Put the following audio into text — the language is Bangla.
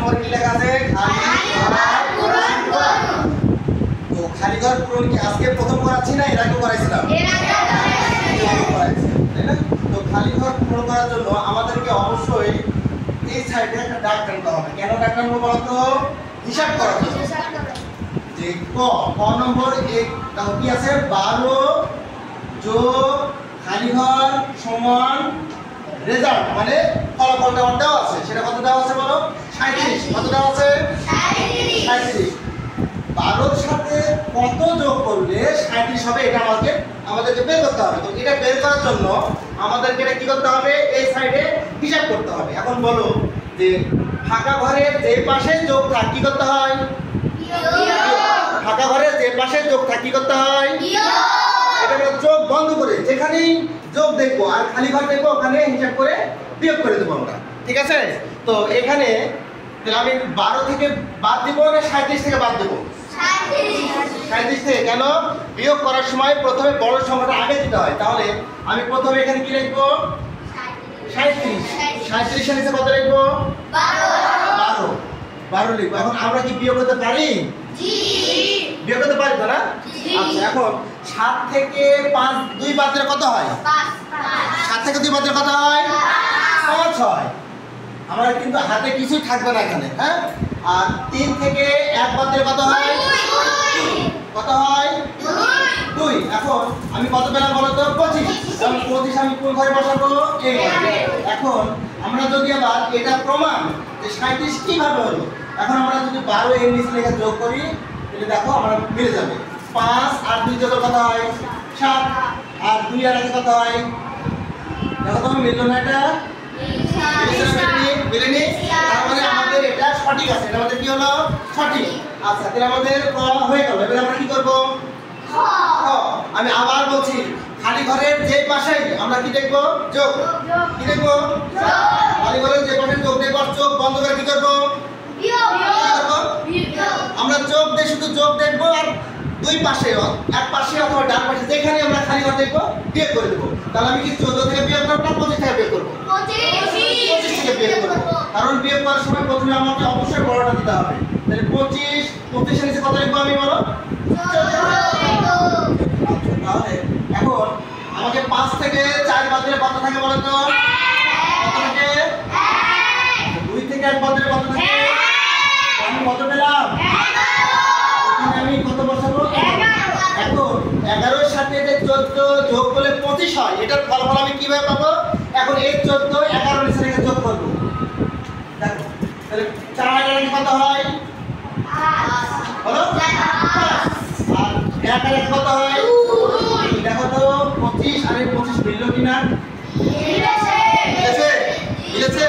নম্বরে কি লেখা আছে? তো খালি ঘর পূরণ কি আজকে প্রথম করাচ্ছি না এর আগে করাইছিলাম? তাই না? তো খালি ঘর পূরণ করার জন্য আমাদেরকে অবশ্যই এই সাইডে একটা দাগ টানতে হবে। কেন দাগ টানবো বলতো? হিসাব করার জন্য। যে ক নম্বর কি আছে? 12 যোগ খালি ঘর সমান রেজাল্ট, মানে ফলাফলটা দেওয়া আছে। সেটা কত দেওয়া আছে বলো? 37। কত দেওয়া আছে? 37। 12 এর সাথে কত যোগ করলে 37 হবে এটা আমাদেরকে বের করতে হবে। তো এটা বের করার জন্য আমাদেরকে এটা কি করতে হবে? এই সাইডে হিসাব করতে হবে। এখন বলো যে ফাঁকা ঘরের যে পাশে যোগ থাক কি করতে হয়? ফাঁকা ঘরের যে পাশে যোগ থাক কি করতে হয়? এটা আমরা যোগ বন্ধ করে যেখানেই যোগ দেখবো আর খালি ঘর দেখবো ওখানে হিসাব করে বিয়োগ করে দেবো আমরা। ঠিক আছে? তো এখানে আমি 12 থেকে বাদ দিব না 37 থেকে বাদ দেবো? 37 থেকে। কেন? বিয়োগ করার সময় প্রথমে বড় সংখ্যাটা আগে দিতে হয়। তাহলে আমি প্রথমে এখানে কি লিখবো? 37। 37 এর নিচে কত লিখবো? 12 লিখবো। এখন আমরা কি বিয়োগ করতে পারি? বিয়োগ করতে পারি তো না? আচ্ছা, এখন 7 থেকে 5 2 বাদ দিলে কত হয়? 7 থেকে 2 বাদ দিলে কত হয়? 5 হয়। আমার কিন্তু হাতে কিছুই থাকবে না এখানে। হ্যাঁ, আর 3 থেকে 1 বাদ দিলে কত হয়? কত হয়? 2। এখন আমি কত পেলাম বলো তো? 25। কারণ 25 আমি কোন ঘরে বসাবো? এই ঘরে। এখন আমরা যদি আবার এটা প্রমাণ যে 37 কিভাবে হলো, এখন আমরা যদি 12 এর নিচে লেখা যোগ করি তাহলে দেখো আমরা মিলে যাবে। 5 আর 2 যোগ কত হয়? 7। আর 2 আর 1 কত হয়? দেখো তো মিললো না? এটা মিলেনি। তার মানে আমাদের এটা সঠিক আছে। এটা আমাদের কি হলো? সঠিক। আচ্ছা, তাহলে আমাদের ক হয়ে গেল। এবার আমরা কি করব? খ। আমি আবার বলছি, খালি ঘরের যে পাশেই আমরা কি দেখব? যোগ। কি দেখব? যোগ। খালি ঘরের যে পাশে যোগ দেখব, চোখ বন্ধ করে কি করব? বিয়োগ। আমরা চোখ দিয়ে শুধু যোগ দেখব আর দুই পাশে এক পাশে অথবা ডান পাশে যেখানে আমরা খালি ঘর দেখব বিয়োগ করে দেব। তাহলে আমি কি 14 থেকে বিয়োগ করব না 25 থেকে বিয়োগ করব? 25 থেকে বিয়োগ করব। কারণ বিয়োগ করার সময় প্রথমে আমাকে অবশ্যই বড়টা দিতে হবে। তাহলে 25 এর নিচে কত লিখব আমি বলো? 14। তাহলে এখন আমাকে 5 থেকে 4 বাদ দিলে কত থাকে বলো তো? কত থাকে? 2 থেকে 1 বাদ দিলে কত থাকে? আমি কত পেলাম? এখানে আমি কত বসাবো? 11। এখন 11 এর সাথে যে 14 যোগ করলে 25 হয়, এটার ফলাফল আমি কিভাবে পাবো? এখন এই 14 11 নিচে রেখে যোগ করব। দেখো তাহলে 4 আর 1 কত হয়? 5। বলো? 5। আর 1 আর 1 কত হয়? 2। দেখো তো 25 আর 25 মিললো কিনা? মিলেছে। মিলেছে?